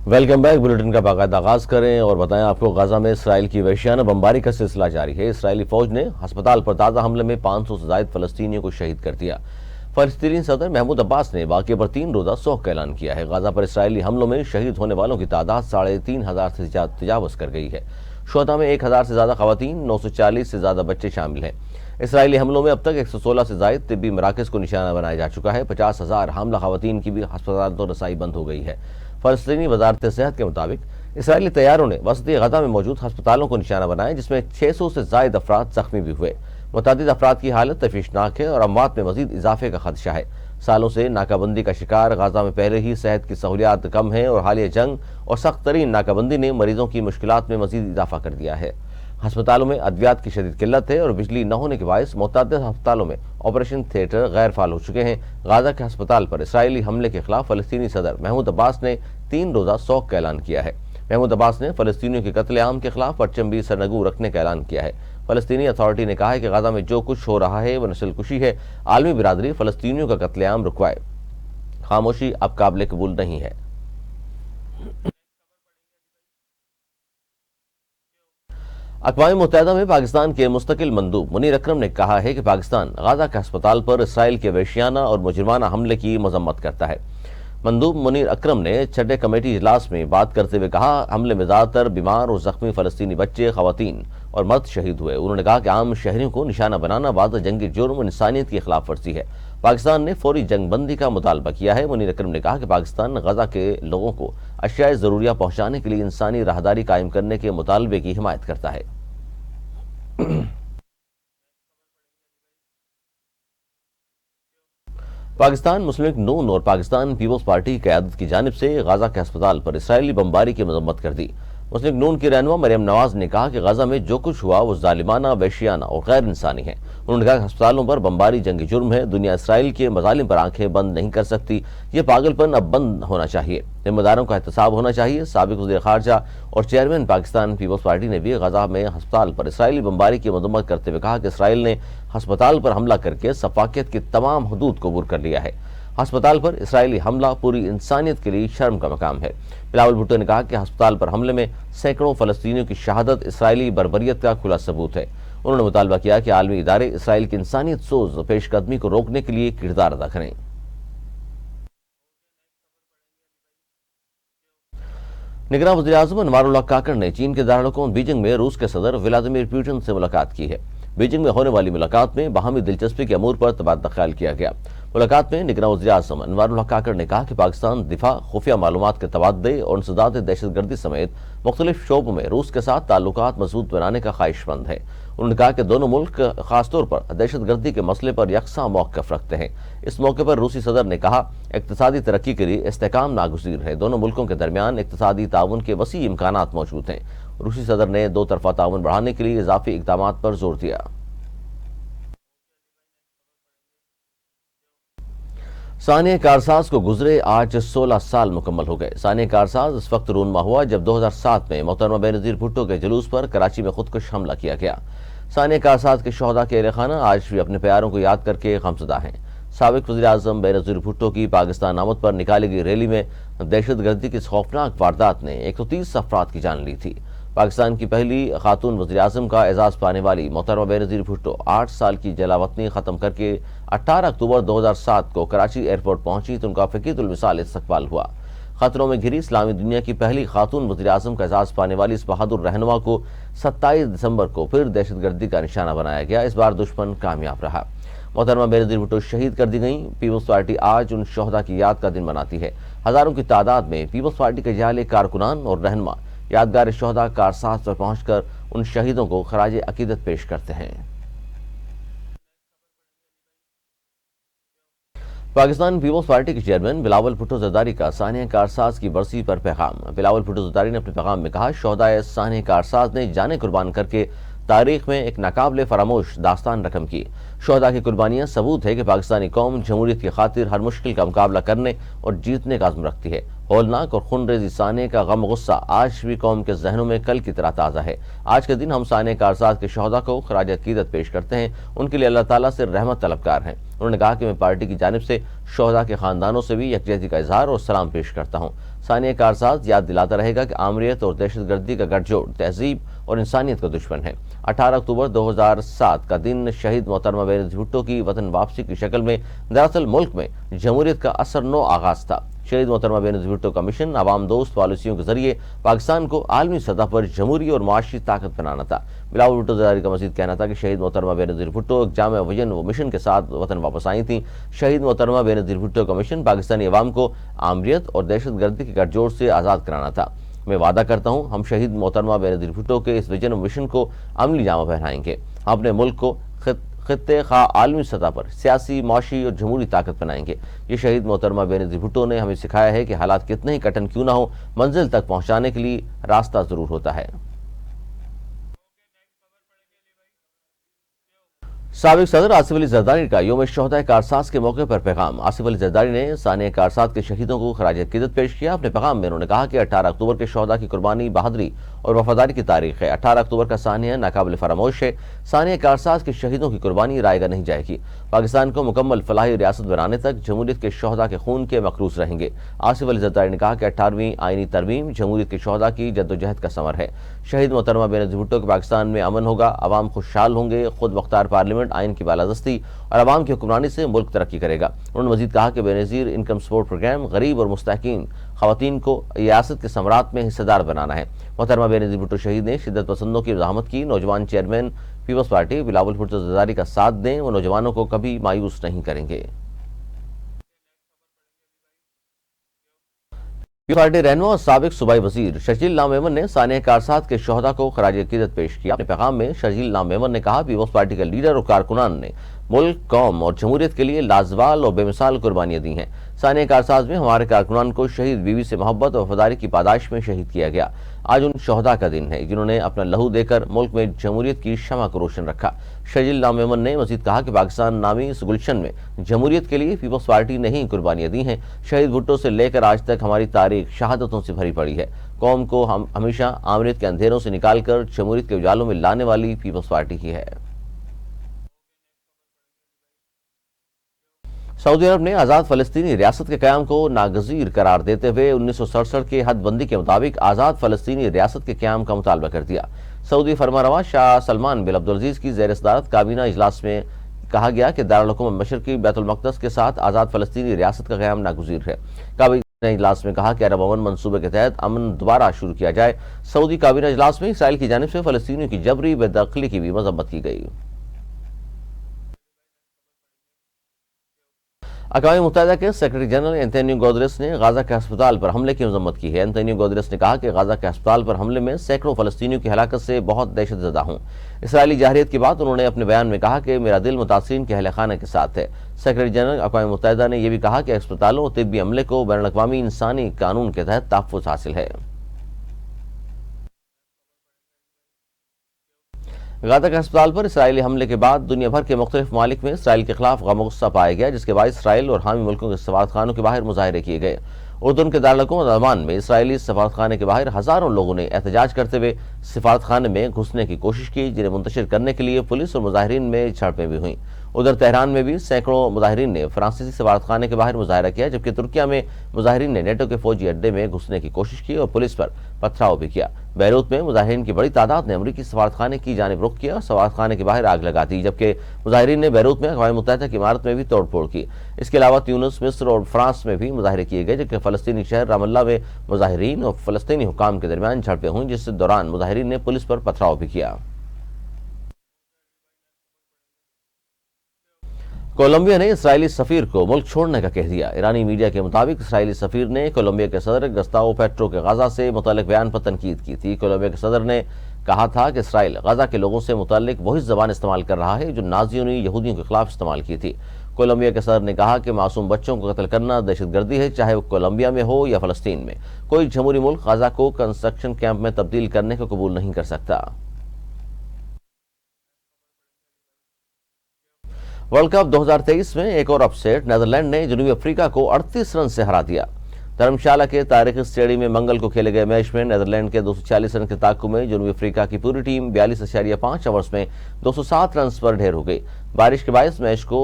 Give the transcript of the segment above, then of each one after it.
Welcome back. Bulletin کا باقاعدہ آغاز کریں اور بتائیں آپ کو غزہ میں اسرائیل کی وحشیانہ بمباری کا سلسلہ جاری ہے۔ اسرائیلی فوج نے ہسپتال پر تازہ حملے میں 500 سے زائد فلسطینیوں کو شہید کر دیا۔ فلسطینی صدر محمود عباس نے واقعے پر 3 روزہ سوگ کا اعلان کیا ہے۔ غزہ پر اسرائیلی حملوں میں شہید ہونے والوں کی تعداد 3500 سے تجاوز کر گئی ہے۔ شہداء میں 1000 سے زیادہ خواتین، 940 سے زیادہ بچے شامل ہیں۔ اسرائیلی حملوں میں اب تک 116 سے زائد طبی مراکز کو نشانہ بنایا جا چکا ہے۔ 50,000 حاملہ خواتین کی بھی ہسپتال تو رسائی بند ہو گئی ہے۔ فلسطینی وزارت صحت کے مطابق اسرائیلی طیاروں نے وسطی غزہ میں موجود ہسپتالوں کو نشانہ بنایا، جس میں 600 سے زائد افراد زخمی بھی ہوئے۔ متعدد افراد کی حالت تشویشناک ہے اور اموات میں مزید اضافے کا خدشہ ہے۔ سالوں سے ناکہ بندی کا شکار غزہ میں پہلے ہی صحت کی سہولیات کم ہیں اور حالیہ جنگ اور سخت ترین ناکہ بندی نے مریضوں کی مشکلات میں مزید اضافہ کر دیا ہے۔ ہسپتالوں میں ادویات کی شدید قلت ہے اور بجلی نہ ہونے کے باعث متعدد ہسپتالوں میں آپریشن تھیٹر غیر فعال ہو چکے ہیں۔ غزہ کے ہسپتال پر اسرائیلی حملے کے خلاف فلسطینی صدر محمود عباس نے 3 روزہ سوگ کا اعلان کیا ہے۔ محمود عباس نے فلسطینیوں کے قتل عام کے خلاف پرچم بھی سرنگوں رکھنے کا اعلان کیا ہے۔ فلسطینی اتھارٹی نے کہا ہے کہ غزہ میں جو کچھ ہو رہا ہے وہ نسل کشی ہے۔ عالمی برادری فلسطینیوں کا قتل عام رکوائے۔ خاموشی اب قابل قبول نہیں ہے۔ اقوام متحدہ میں پاکستان کے مستقل مندوب منیر اکرم نے کہا ہے کہ پاکستان غزہ کے ہسپتال پر اسرائیل کے وحشیانہ اور مجرمانہ حملے کی مذمت کرتا ہے۔ مندوب منیر اکرم نے چھٹے کمیٹی اجلاس میں بات کرتے ہوئے کہا، حملے میں زیادہ تر بیمار اور زخمی فلسطینی بچے، خواتین اور مرد شہید ہوئے۔ انہوں نے کہا کہ عام شہریوں کو نشانہ بنانا واضح جنگی جرم اور انسانیت کی خلاف ورزی ہے۔ پاکستان نے فوری جنگ بندی کا مطالبہ کیا ہے۔ منیر اکرم نے کہا کہ پاکستان غزہ کے لوگوں کو اشیاء ضروریہ پہنچانے کے لیے انسانی راہداری قائم کرنے کے مطالبے کی حمایت کرتا ہے۔ پاکستان مسلم لیگ نون اور پاکستان پیپلز پارٹی کی قیادت کی جانب سے غزہ کے ہسپتال پر اسرائیلی بمباری کی مذمت کر دی۔ مسلم لیگ نون کی رہنما مریم نواز نے کہا کہ غزہ میں جو کچھ ہوا وہ ظالمانہ، وحشیانہ اور غیر انسانی ہے۔ انہوں نے کہا کہ ہسپتالوں پر بمباری جنگی جرم ہے۔ دنیا اسرائیل کے مظالم پر آنکھیں بند نہیں کر سکتی۔ یہ پاگل پن اب بند ہونا چاہیے۔ ذمہ داروں کا احتساب ہونا چاہیے۔ سابق وزیر خارجہ اور چیئرمین پاکستان پیپلز پارٹی نے بھی غزہ میں ہسپتال پر اسرائیلی بمباری کی مذمت کرتے ہوئے کہا کہ اسرائیل نے ہسپتال پر حملہ کر کے سفاکیت کی تمام حدود کو عبور کر لیا ہے۔ ہسپتال پر اسرائیلی حملہ پوری انسانیت کے لیے شرم کا مقام ہے۔ بلاول بھٹو نے کہا کہ ہسپتال پر حملے میں سینکڑوں فلسطینیوں کی شہادت اسرائیلی بربریت کا کھلا ثبوت ہے۔ انہوں نے مطالبہ کیا کہ عالمی ادارے اسرائیل کی انسانیت سوز پیش قدمی کو روکنے کے لیے کردار ادا کریں۔ نگراں وزیر اعظم انوار اللہ کاکڑ نے چین کے دارالحکومت بیجنگ میں روس کے صدر ولادیمیر پوٹن سے ملاقات کی ہے۔ بیجنگ میں ہونے والی ملاقات میں باہمی دلچسپی کے امور پر تبادلہ خیال کیا گیا۔ ملاقات میں نگراں وزیر اعظم انوار اللہ کاکڑ نے کہا کہ پاکستان دفاع، خفیہ معلومات کے تبادلے اور انسداد دہشت گردی سمیت مختلف شعبوں میں روس کے ساتھ تعلقات مضبوط بنانے کا خواہش مند ہے۔ انہوں نے کہا کہ دونوں ملک خاص طور پر دہشت گردی کے مسئلے پر یکساں موقف رکھتے ہیں۔ اس موقع پر روسی صدر نے کہا، اقتصادی ترقی کے لیے استحکام ناگزیر ہے۔ دونوں ملکوں کے درمیان اقتصادی تعاون کے وسیع امکانات موجود ہیں۔ روسی صدر نے دو طرفہ تعاون بڑھانے کے لیے اضافی اقدامات پر زور دیا۔ ثانیہ کارساز کو گزرے آج 16 سال مکمل ہو گئے۔ ثانیہ کارساز اس وقت رونما ہوا جب 2007 میں محترمہ بینظیر بھٹو کے جلوس پر کراچی میں خودکش حملہ کیا گیا۔ ثانیہ کارساز کے شہداء کے اہل خانہ آج بھی اپنے پیاروں کو یاد کر کے غمزدہ ہیں۔ سابق وزیر اعظم بینظیر بھٹو کی پاکستان آمد پر نکالی گئی ریلی میں دہشت گردی کی اس خوفناک واردات نے 130 افراد کی جان لی تھی۔ پاکستان کی پہلی خاتون وزیر اعظم کا اعزاز پانے والی محترمہ بینظیر بھٹو 8 سال کی جلاوطنی ختم کر کے 18 اکتوبر 2007 کو کراچی ایئرپورٹ پہنچی تو ان کا فقید المثال استقبال ہوا۔ خطروں میں گھری اسلامی دنیا کی پہلی خاتون وزیر اعظم کا اعزاز پانے والی اس بہادر رہنما کو 27 دسمبر کو پھر دہشت گردی کا نشانہ بنایا گیا۔ اس بار دشمن کامیاب رہا۔ محترمہ بینظیر بھٹو شہید کر دی گئیں۔ پیپلز پارٹی آج ان شہداء کی یاد کا دن مناتی ہے۔ ہزاروں کی تعداد میں پیپلز پارٹی کے جعلی کارکنان اور رہنما یادگار شہداء کارساز پر پہنچ کر ان شہیدوں کو خراج عقیدت پیش کرتے ہیں۔ پاکستان پیپلز پارٹی کے چیئرمین بلاول بھٹو زرداری کا ثانیہ کارساز کی برسی پر پیغام۔ بلاول بھٹو زرداری نے اپنے پیغام میں کہا، شہداء ثانیہ کارساز نے جانیں قربان کر کے تاریخ میں ایک ناقابل فراموش داستان رقم کی۔ شہداء کی قربانیاں ثبوت ہے کہ پاکستانی قوم جمہوریت کی خاطر ہر مشکل کا مقابلہ کرنے اور جیتنے کا عزم رکھتی ہے۔ ہولناک اور خون ریزی ثانیہ کا غم غصہ آج بھی قوم کے ذہنوں میں کل کی طرح تازہ ہے۔ آج کے دن ہم ثانیہ کارساز کے شہداء کو خراج عقیدت پیش کرتے ہیں، ان کے لیے اللہ تعالیٰ سے رحمت طلبگار ہیں۔ انہوں نے کہا کہ میں پارٹی کی جانب سے شہداء کے خاندانوں سے بھی یکجہتی کا اظہار اور سلام پیش کرتا ہوں۔ ثانیہ کارساز یاد دلاتا رہے گا کہ آمریت اور دہشت گردی کا گٹھ جوڑ تہذیب اور انسانیت کا دشمن ہے۔ 18 اکتوبر 2007 کا دن شہید محترمہ بینظیر بھٹو کی وطن واپسی کی شکل میں دراصل ملک میں جمہوریت کا اثر نو آغاز تھا۔ شہید محترمہ بینظیر بھٹو کا مشن عوام دوست پالیسیوں کے ذریعے پاکستان کو عالمی سطح پر جمہوری اور معاشی طاقت بنانا تھا۔ بلاول بھٹو زرداری کا مزید کہنا تھا کہ شہید محترمہ بینظیر بھٹو ایک جامع وژن و مشن کے ساتھ وطن واپس آئی تھیں۔ شہید محترمہ بینظیر بھٹو کا مشن پاکستانی عوام کو آمریت اور دہشت گردی کے گٹھ جوڑ سے آزاد کرانا تھا۔ میں وعدہ کرتا ہوں ہم شہید محترمہ بینظیر بھٹو کے اس وژن و مشن کو عملی جامہ پہنائیں گے۔ ہم اپنے ملک کو خطے خواہ عالمی سطح پر سیاسی، معاشی اور جمہوری طاقت بنائیں گے۔ یہ شہید محترمہ بینظیر بھٹو نے ہمیں سکھایا ہے کہ حالات کتنے ہی کٹھن کیوں نہ ہو، منزل تک پہنچانے کے لیے راستہ ضرور ہوتا ہے۔ سابق صدر آصف علی زرداری کا یوم شہدائے کارساز کے موقع پر پیغام۔ آصف علی زرداری نے ثانیہ کارساز کے شہیدوں کو خراج عقیدت پیش کیا۔ اپنے پیغام میں انہوں نے کہا کہ 18 اکتوبر کے شہداء کی قربانی بہادری اور وفاداری کی تاریخ ہے۔ 18 اکتوبر کا ثانیہ ناقابل فراموش ہے۔ ثانیہ کارساز کے شہیدوں کی قربانی رائے گاہ نہیں جائے گی۔ پاکستان کو مکمل فلاحی ریاست بنانے تک جمہوریت کے شہداء کے خون کے مقروض رہیں گے۔ آصف علی زرداری نے کہا کہ 18ویں آئینی ترمیم جمہوریت کے شہداء کی جدوجہد کا ثمر ہے۔ شہید محترمہ بینظیر بھٹو کے پاکستان میں امن ہوگا، عوام خوشحال ہوں گے، خود مختار پارلیمنٹ، آئین کی بالادستی اور عوام کی حکمرانی سے ملک ترقی کرے گا۔ انہوں نے مزید کہا کہ بینظیر انکم سپورٹ پروگرام غریب اور مستحقین خواتین کو ریاست کے ثمرات میں حصہ دار بنانا ہے۔ محترمہ بینظیر بھٹو شہید نے شدت پسندوں کی مزاحمت کی۔ نوجوان چیئرمین پیپلز پارٹی بلاول بھٹو زرداری کا ساتھ دیں، وہ نوجوانوں کو کبھی مایوس نہیں کریں گے۔ پارٹی رہنما اور سابق صوبائی وزیر شرجیل نام میمن نے ثانیہ کارساز کے شہداء کو خراج عقیدت پیش کیا۔ اپنے پیغام میں شرجیل نام میمن نے کہا پیپلز پارٹی کا لیڈر اور کارکنان نے ملک، قوم اور جمہوریت کے لیے لازوال اور بے مثال قربانیاں دی ہیں۔ ثانیہ کارساز میں ہمارے کارکنان کو شہید بیوی سے محبت اور وفاداری کی پاداش میں شہید کیا گیا۔ آج ان شہداء کا دن ہے جنہوں نے اپنا لہو دے کر ملک میں جمہوریت کی شمع کو روشن رکھا۔ شرجیل نام میمن نے مزید کہا کہ پاکستان نامی اس گلشن میں جمہوریت کے لیے پیپلز پارٹی نے ہی قربانیاں دی ہیں۔ شہید بھٹو سے لے کر آج تک ہماری تاریخ شہادتوں سے بھری پڑی ہے۔ قوم کو ہم ہمیشہ آمریت کے اندھیروں سے نکال کر جمہوریت کے اجالوں میں لانے والی پیپلز پارٹی ہی ہے۔ سعودی عرب نے آزاد فلسطینی ریاست کے قیام کو ناگزیر قرار دیتے ہوئے 1967 کے حد بندی کے مطابق آزاد فلسطینی ریاست کے قیام کا مطالبہ کر دیا۔ سعودی فرمانروا شاہ سلمان بن عبدالعزیز کی زیر صدارت کابینہ اجلاس میں کہا گیا کہ دارالحکومت مشرقی بیت المقدس کے ساتھ آزاد فلسطینی ریاست کا قیام ناگزیر ہے۔ کابینہ اجلاس میں کہا کہ عرب امن منصوبے کے تحت امن دوبارہ شروع کیا جائے۔ سعودی کابینہ اجلاس میں اسرائیل کی جانب سے فلسطینیوں کی جبری بے دخلی کی بھی مذمت کی گئی۔ اقوام متحدہ کے سیکرٹری جنرل اینٹونیو گوتریس نے غزہ کے ہسپتال پر حملے کی مذمت کی ہے۔ اینٹونیو گوتریس نے کہا کہ غزہ کے ہسپتال پر حملے میں سینکڑوں فلسطینیوں کی ہلاکت سے بہت دہشت زدہ ہوں۔ اسرائیلی جارحیت کے بعد انہوں نے اپنے بیان میں کہا کہ میرا دل متاثرین کے اہل خانہ کے ساتھ ہے۔ سیکرٹری جنرل اقوام متحدہ نے یہ بھی کہا کہ ہسپتالوں اور طبی عملے کو بین الاقوامی انسانی قانون کے تحت تحفظ حاصل ہے۔ غزہ کے ہسپتال پر اسرائیلی حملے کے بعد دنیا بھر کے مختلف ممالک میں اسرائیل کے خلاف غم و غصہ پایا گیا، جس کے باعث اسرائیل اور حامی ملکوں کے سفارتخانوں کے باہر مظاہرے کیے گئے۔ اردن کے دارالحکومت عمان میں اسرائیلی سفارتخانے کے باہر ہزاروں لوگوں نے احتجاج کرتے ہوئے سفارتخانے میں گھسنے کی کوشش کی، جنہیں منتشر کرنے کے لیے پولیس اور مظاہرین میں جھڑپیں بھی ہوئیں۔ ادھر تہران میں بھی سینکڑوں مظاہرین نے فرانسیسی سفارتخانے کے باہر مظاہرہ کیا، جبکہ ترکیہ میں مظاہرین نے نیٹو کے فوجی اڈے میں گھسنے کی کوشش کی اور پولیس پر پتھراؤ بھی کیا۔ بیروت میں مظاہرین کی بڑی تعداد نے امریکی سفارتخانے کی جانب رخ کیا اور سفارتخانے کے باہر آگ لگا دی، جبکہ مظاہرین نے بیروت میں اقوام متحدہ کی عمارت میں بھی توڑ پھوڑ کی۔ اس کے علاوہ تیونس، مصر اور فرانس میں بھی مظاہرے کیے گئے، جبکہ فلسطینی شہر رام اللہ میں مظاہرین اور فلسطینی حکام کے درمیان جھڑپیں ہوئیں، جس دوران مظاہرین نے پولیس پر پتھراؤ بھی کیا۔ کولمبیا نے اسرائیلی سفیر کو ملک چھوڑنے کا کہہ دیا۔ ایرانی میڈیا کے مطابق اسرائیلی سفیر نے کولمبیا کے صدر گستاو پیٹرو کے غزہ سے متعلق بیان پر تنقید کی تھی۔ کولمبیا کے صدر نے کہا تھا کہ اسرائیل غزہ کے لوگوں سے متعلق وہی زبان استعمال کر رہا ہے جو نازیوں نے یہودیوں کے خلاف استعمال کی تھی۔ کولمبیا کے صدر نے کہا کہ معصوم بچوں کو قتل کرنا دہشت گردی ہے، چاہے وہ کولمبیا میں ہو یا فلسطین میں۔ کوئی جمہوری ملک غزہ کو کنسٹرکشن کیمپ میں تبدیل کرنے کو قبول نہیں کر سکتا۔ ورلڈ کپ 2023 میں ایک اور اپ سیٹ، نیدرلینڈ نے جنوبی افریقہ کو 38 رن سے ہرا دیا۔ دھرمشالہ کے تاریخی اسٹیڈیم میں منگل کو کھیلے گئے میچ میں نیدرلینڈ کے 240 رن کے تعاقب میں جنوبی افریقہ کی پوری ٹیم 42.5 اوورز میں 207 رنز پر ڈھیر ہو گئی۔ بارش کے باعث میچ کو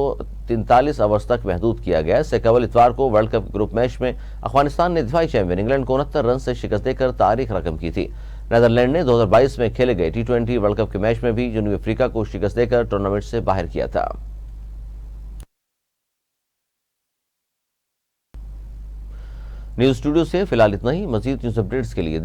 43 اوورز تک محدود کیا گیا۔ اس سے قبل اتوار کو ورلڈ کپ گروپ میچ میں افغانستان نے دفاعی چیمپئن انگلینڈ کو 69 رن سے شکست دے کر تاریخ رقم کی تھی۔ نیدرلینڈ نے 2022 میں کھیلے گئے T20 ورلڈ کپ کے میچ میں بھی جنوبی افریقہ کو شکست دے کر ٹورنامنٹ سے باہر کیا تھا۔ نیوز اسٹوڈیو سے فی الحال اتنا ہی۔ مزید نیوز اپڈیٹس کے لیے